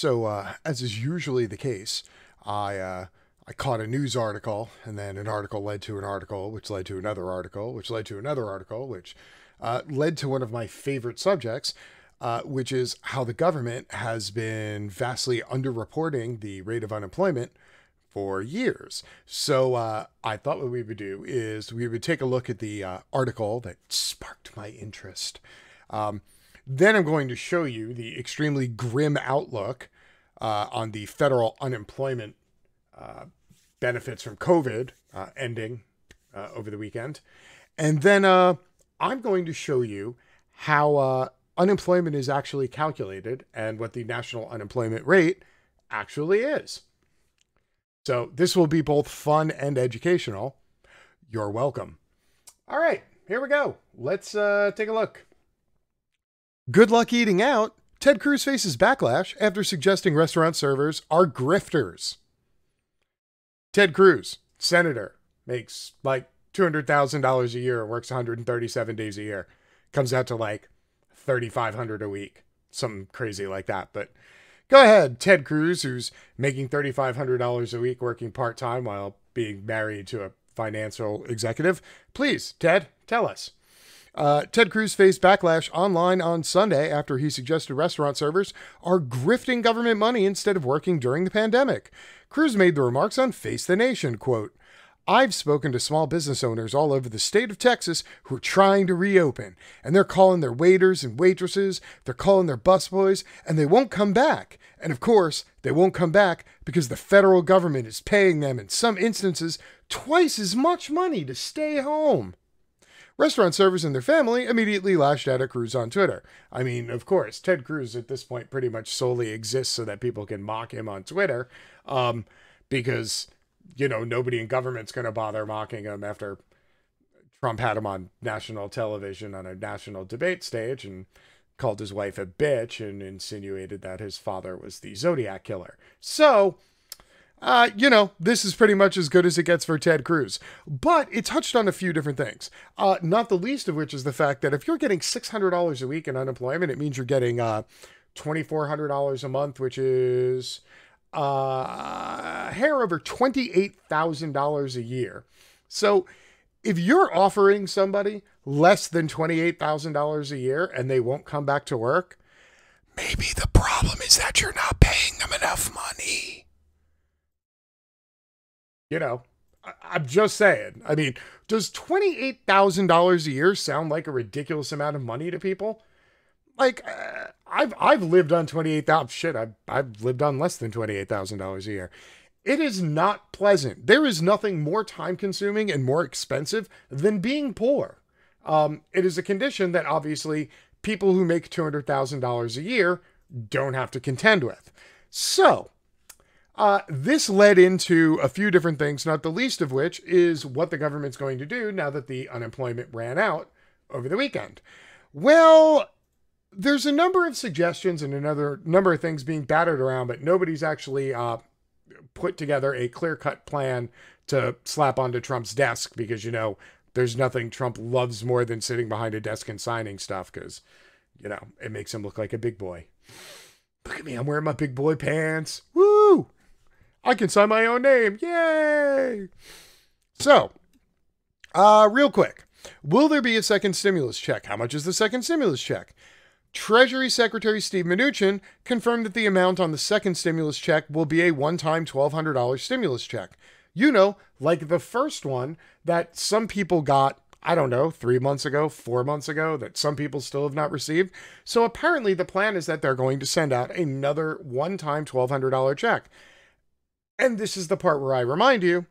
So, as is usually the case, I caught a news article, and then an article led to an article, which led to another article, which led to another article, which led to one of my favorite subjects, which is how the government has been vastly underreporting the rate of unemployment for years. So I thought what we would do is we would take a look at the article that sparked my interest. Then I'm going to show you the extremely grim outlook on the federal unemployment benefits from COVID ending over the weekend. And then I'm going to show you how unemployment is actually calculated and what the national unemployment rate actually is. So this will be both fun and educational. You're welcome. All right, here we go. Let's take a look. Good luck eating out. Ted Cruz faces backlash after suggesting restaurant servers are grifters. Ted Cruz, senator, makes like $200,000 a year, works 137 days a year. Comes out to like $3,500 a week. Something crazy like that. But go ahead, Ted Cruz, who's making $3,500 a week working part-time while being married to a financial executive. Please, Ted, tell us. Ted Cruz faced backlash online on Sunday after he suggested restaurant servers are grifting government money instead of working during the pandemic. Cruz made the remarks on Face the Nation, quote, "I've spoken to small business owners all over the state of Texas who are trying to reopen, and they're calling their waiters and waitresses, they're calling their busboys, and they won't come back. And of course, they won't come back because the federal government is paying them, in some instances, twice as much money to stay home." Restaurant servers and their family immediately lashed out at Cruz on Twitter. I mean, of course, Ted Cruz at this point pretty much solely exists so that people can mock him on Twitter, because, you know, nobody in government's going to bother mocking him after Trump had him on national television on a national debate stage and called his wife a bitch and insinuated that his father was the Zodiac killer. So, you know, this is pretty much as good as it gets for Ted Cruz. But it touched on a few different things, not the least of which is the fact that if you're getting $600 a week in unemployment, it means you're getting $2,400 a month, which is a hair over $28,000 a year. So if you're offering somebody less than $28,000 a year and they won't come back to work, maybe the problem is that you're not paying them enough money. You know, I'm just saying. I mean, does $28,000 a year sound like a ridiculous amount of money to people? Like, I've lived on $28,000. Shit, I've lived on less than $28,000 a year. It is not pleasant. There is nothing more time-consuming and more expensive than being poor. It is a condition that obviously people who make $200,000 a year don't have to contend with. So, this led into a few different things, not the least of which is what the government's going to do now that the unemployment ran out over the weekend. Well, there's a number of suggestions and another number of things being battered around, but nobody's actually put together a clear-cut plan to slap onto Trump's desk because, you know, there's nothing Trump loves more than sitting behind a desk and signing stuff because, you know, it makes him look like a big boy. Look at me, I'm wearing my big boy pants. Woo! I can sign my own name. Yay! So, real quick. Will there be a second stimulus check? How much is the second stimulus check? Treasury Secretary Steve Mnuchin confirmed that the amount on the second stimulus check will be a one-time $1,200 stimulus check. You know, like the first one that some people got, I don't know, 3 months ago, 4 months ago, that some people still have not received. So apparently the plan is that they're going to send out another one-time $1,200 check. And this is the part where I remind you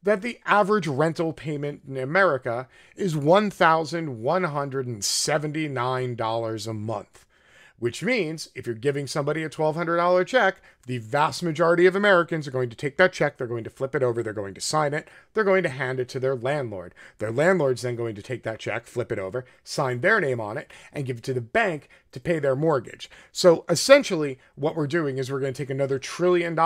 that the average rental payment in America is $1,179 a month, which means if you're giving somebody a $1,200 check, the vast majority of Americans are going to take that check, they're going to flip it over, they're going to sign it, they're going to hand it to their landlord. Their landlord's then going to take that check, flip it over, sign their name on it, and give it to the bank to pay their mortgage. So essentially, what we're doing is we're going to take another $1 trillion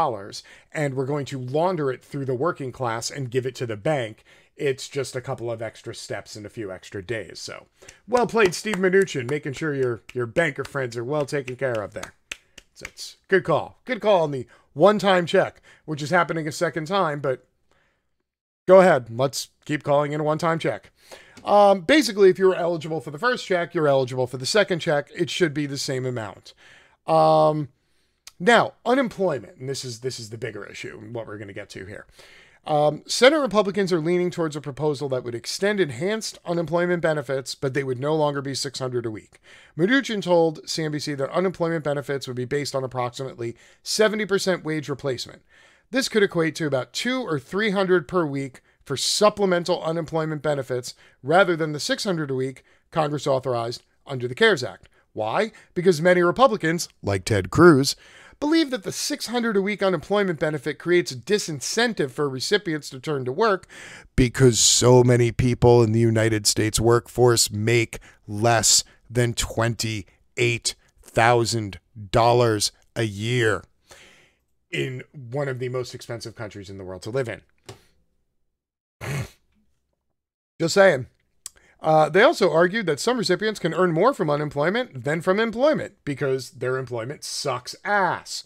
and we're going to launder it through the working class and give it to the bank. It's just a couple of extra steps and a few extra days. So, well played, Steve Mnuchin, making sure your banker friends are well taken care of there. It's good call. Good call on the one-time check, which is happening a second time, but go ahead. Let's keep calling it a one-time check. Basically, if you're eligible for the first check, you're eligible for the second check. It should be the same amount. Now, unemployment, and this is the bigger issue, what we're going to get to here. Senate Republicans are leaning towards a proposal that would extend enhanced unemployment benefits, but they would no longer be $600 a week. Mnuchin told CNBC that unemployment benefits would be based on approximately 70% wage replacement. This could equate to about $200 or $300 per week for supplemental unemployment benefits rather than the $600 a week Congress authorized under the CARES Act. Why? Because many Republicans, like Ted Cruz, believe that the $600 a week unemployment benefit creates a disincentive for recipients to turn to work because so many people in the United States workforce make less than $28,000 a year in one of the most expensive countries in the world to live in. Just saying. They also argued that some recipients can earn more from unemployment than from employment because their employment sucks ass.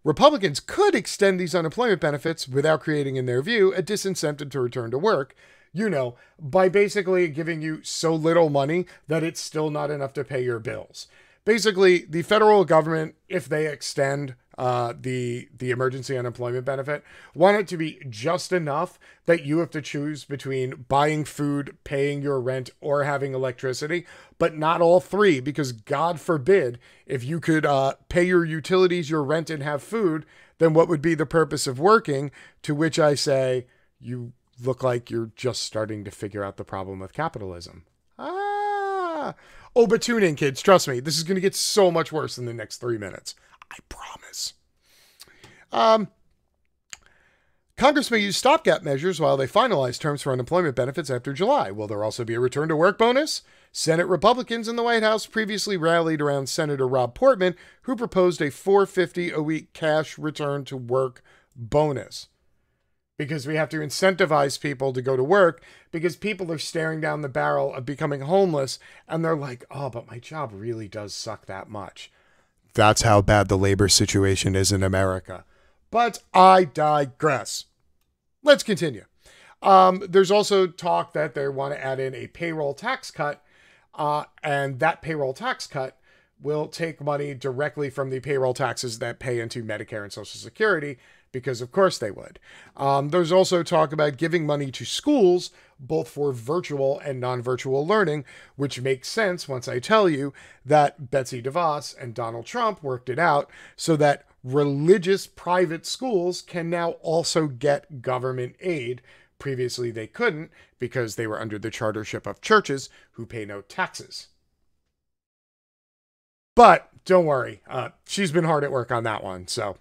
Republicans could extend these unemployment benefits without creating, in their view, a disincentive to return to work, by basically giving you so little money that it's still not enough to pay your bills. Basically, the federal government, if they extend the emergency unemployment benefit, want it to be just enough that you have to choose between buying food, paying your rent, or having electricity, but not all three, because God forbid, if you could pay your utilities, your rent, and have food, then what would be the purpose of working? To which I say, you look like you're just starting to figure out the problem with capitalism. Oh, but tune in, kids. Trust me, this is going to get so much worse in the next 3 minutes. I promise. Congress may use stopgap measures while they finalize terms for unemployment benefits after July. Will there also be a return to work bonus? Senate Republicans in the White House previously rallied around Senator Rob Portman, who proposed a $450 a week cash return to work bonus. Because we have to incentivize people to go to work because people are staring down the barrel of becoming homeless and they're like, oh, but my job really does suck that much. That's how bad the labor situation is in America. But I digress. Let's continue. There's also talk that they want to add in a payroll tax cut, and that payroll tax cut will take money directly from the payroll taxes that pay into Medicare and Social Security, because of course they would. There's also talk about giving money to schools, both for virtual and non-virtual learning, which makes sense once I tell you that Betsy DeVos and Donald Trump worked it out so that religious private schools can now also get government aid. Previously they couldn't because they were under the chartership of churches who pay no taxes. But don't worry, she's been hard at work on that one, so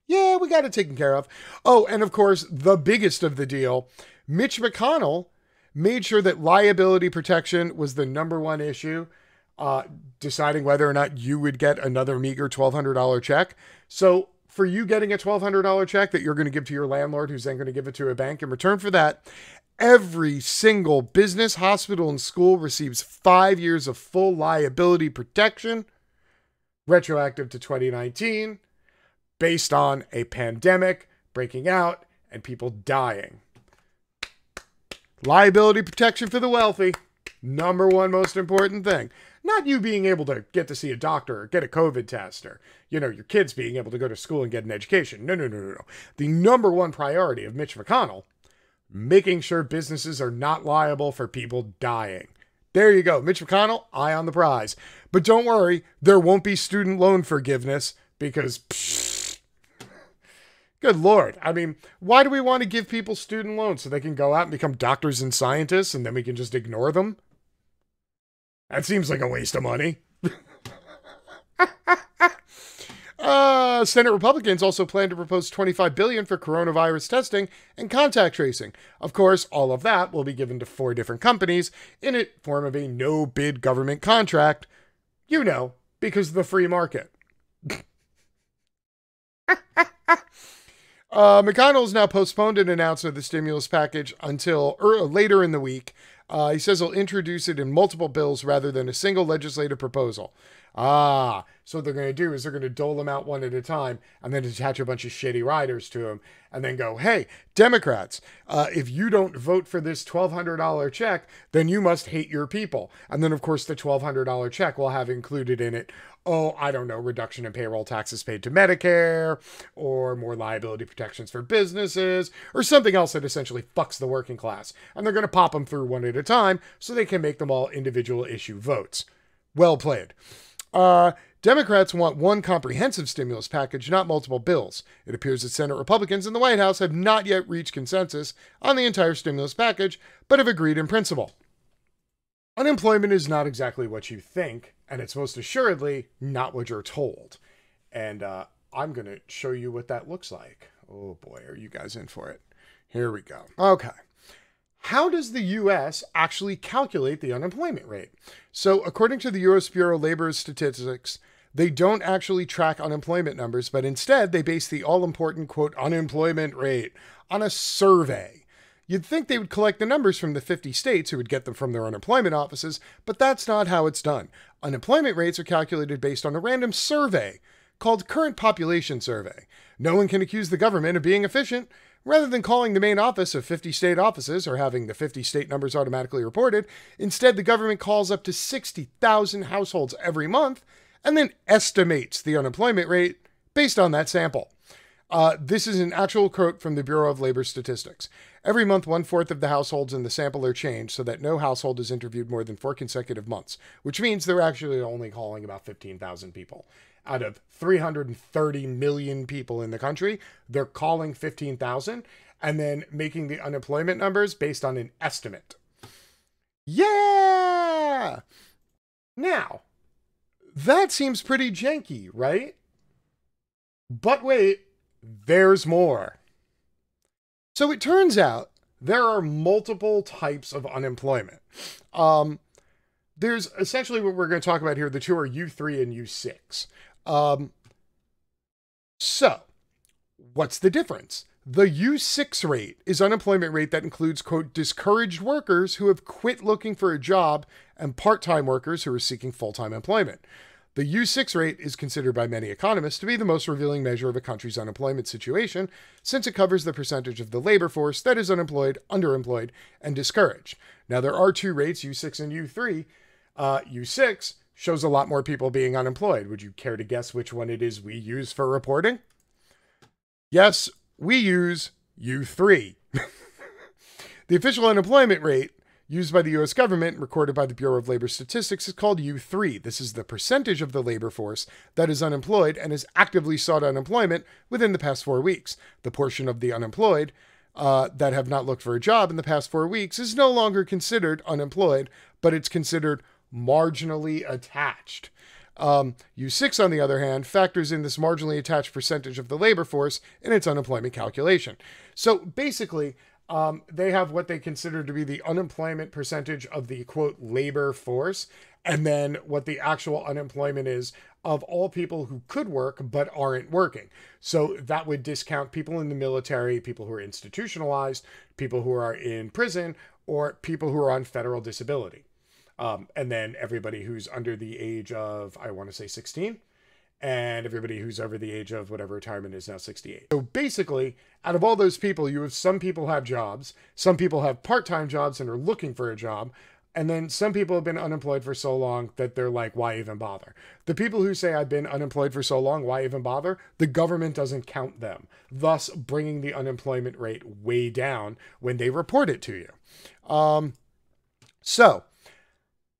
yeah, we got it taken care of. Oh, and of course, the biggest of the deal, Mitch McConnell made sure that liability protection was the number one issue, deciding whether or not you would get another meager $1,200 check. So for you getting a $1,200 check that you're going to give to your landlord, who's then going to give it to a bank in return for that, every single business, hospital, and school receives 5 years of full liability protection, retroactive to 2019, based on a pandemic breaking out and people dying. Liability protection for the wealthy, number one most important thing. Not you being able to get to see a doctor or get a COVID test or, your kids being able to go to school and get an education. No. The number one priority of Mitch McConnell, making sure businesses are not liable for people dying. There you go. Mitch McConnell, eye on the prize. But don't worry, there won't be student loan forgiveness because, good Lord. I mean, why do we want to give people student loans? So they can go out and become doctors and scientists and then we can just ignore them? That seems like a waste of money. Senate Republicans also plan to propose $25 billion for coronavirus testing and contact tracing. Of course, all of that will be given to 4 different companies in a form of a no-bid government contract. Because of the free market. McConnell has now postponed an announcement of the stimulus package until later in the week. He says he'll introduce it in multiple bills rather than a single legislative proposal. Ah, so what they're going to do is they're going to dole them out one at a time and then attach a bunch of shitty riders to them and then go, hey, Democrats, if you don't vote for this $1,200 check, then you must hate your people. And then, of course, the $1,200 check will have included in it, oh, I don't know, reduction in payroll taxes paid to Medicare, or more liability protections for businesses, or something else that essentially fucks the working class. And they're going to pop them through one at a time so they can make them all individual issue votes. Well played. Democrats want one comprehensive stimulus package, not multiple bills. It appears that Senate Republicans in the White House have not yet reached consensus on the entire stimulus package, but have agreed in principle. Unemployment is not exactly what you think, and it's most assuredly not what you're told. And I'm going to show you what that looks like. Oh boy, are you guys in for it? Here we go. Okay. How does the U.S. actually calculate the unemployment rate? So according to the U.S. Bureau of Labor Statistics, they don't actually track unemployment numbers, but instead they base the all-important, quote, unemployment rate on a survey. You'd think they would collect the numbers from the 50 states who would get them from their unemployment offices, but that's not how it's done. Unemployment rates are calculated based on a random survey called Current Population Survey. No one can accuse the government of being efficient. Rather than calling the main office of 50 state offices or having the 50 state numbers automatically reported, instead the government calls up to 60,000 households every month and then estimates the unemployment rate based on that sample. This is an actual quote from the Bureau of Labor Statistics. Every month, 1/4 of the households in the sample are changed so that no household is interviewed more than 4 consecutive months, which means they're actually only calling about 15,000 people. Out of 330 million people in the country, they're calling 15,000 and then making the unemployment numbers based on an estimate. Yeah! Now, that seems pretty janky, right? But wait, there's more. So it turns out there are multiple types of unemployment. There's essentially what we're going to talk about here. The two are U3 and U6. So what's the difference? The U6 rate is unemployment rate that includes, quote, discouraged workers who have quit looking for a job and part-time workers who are seeking full-time employment. The U6 rate is considered by many economists to be the most revealing measure of a country's unemployment situation, since it covers the percentage of the labor force that is unemployed, underemployed, and discouraged. Now, there are two rates, U6 and U3. U6 shows a lot more people being unemployed. Would you care to guess which one it is we use for reporting? Yes, we use U3. The official unemployment rate used by the U.S. government, recorded by the Bureau of Labor Statistics, is called U3. This is the percentage of the labor force that is unemployed and has actively sought unemployment within the past 4 weeks. The portion of the unemployed that have not looked for a job in the past 4 weeks is no longer considered unemployed, but it's considered marginally attached. U6, on the other hand, factors in this marginally attached percentage of the labor force in its unemployment calculation. So basically, they have what they consider to be the unemployment percentage of the, quote, labor force, and then what the actual unemployment is of all people who could work but aren't working. So that would discount people in the military, people who are institutionalized, people who are in prison, or people who are on federal disability. And then everybody who's under the age of, I want to say 16, and everybody who's over the age of whatever retirement is now 68. So basically, out of all those people, you have some people have jobs, some people have part-time jobs and are looking for a job, and then some people have been unemployed for so long that they're like, why even bother? The people who say I've been unemployed for so long, why even bother? The government doesn't count them, thus bringing the unemployment rate way down when they report it to you. So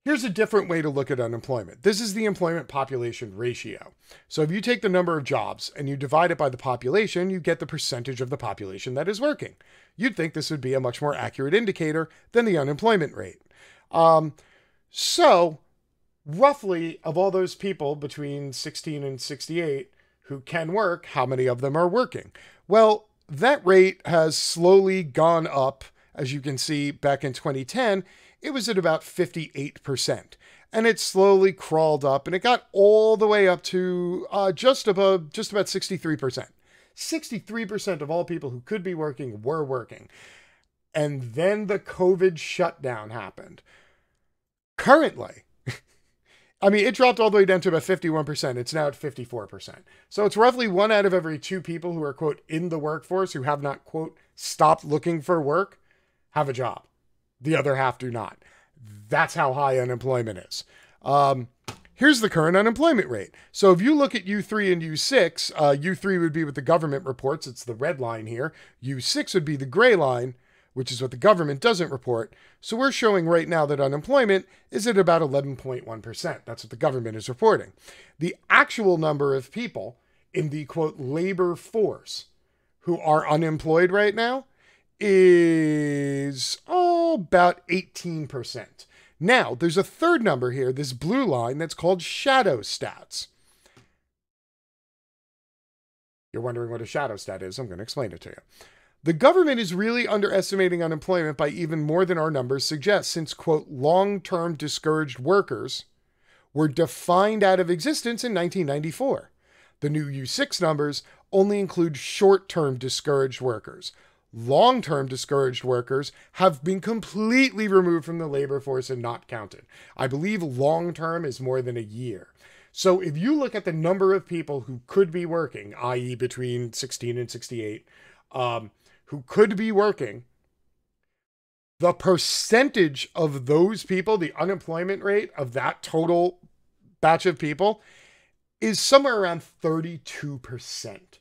here's a different way to look at unemployment. This is the employment population ratio. So if you take the number of jobs and you divide it by the population, you get the percentage of the population that is working. You'd think this would be a much more accurate indicator than the unemployment rate. So roughly of all those people between 16 and 68 who can work, how many of them are working? Well, that rate has slowly gone up. As you can see, back in 2010, it was at about 58%. And it slowly crawled up and it got all the way up to just about 63%. 63% of all people who could be working were working. And then the COVID shutdown happened. Currently, I mean, it dropped all the way down to about 51%. It's now at 54%. So it's roughly 1 out of every 2 people who are, quote, in the workforce who have not, quote, stopped looking for work have a job. The other half do not. That's how high unemployment is. Here's the current unemployment rate. So if you look at U3 and U6, U3 would be what the government reports. It's the red line here. U6 would be the gray line, which is what the government doesn't report. So we're showing right now that unemployment is at about 11.1%. That's what the government is reporting. The actual number of people in the, quote, labor force who are unemployed right now is about 18%. Now, there's a third number here, this blue line, that's called shadow stats. You're wondering what a shadow stat is. I'm going to explain it to you. The government is really underestimating unemployment by even more than our numbers suggest, since, quote, long-term discouraged workers were defined out of existence in 1994. The new U6 numbers only include short-term discouraged workers. Long-term discouraged workers have been completely removed from the labor force and not counted. I believe long-term is more than a year. So if you look at the number of people who could be working, i.e. between 16 and 68, who could be working, the percentage of those people, the unemployment rate of that total batch of people, is somewhere around 32%.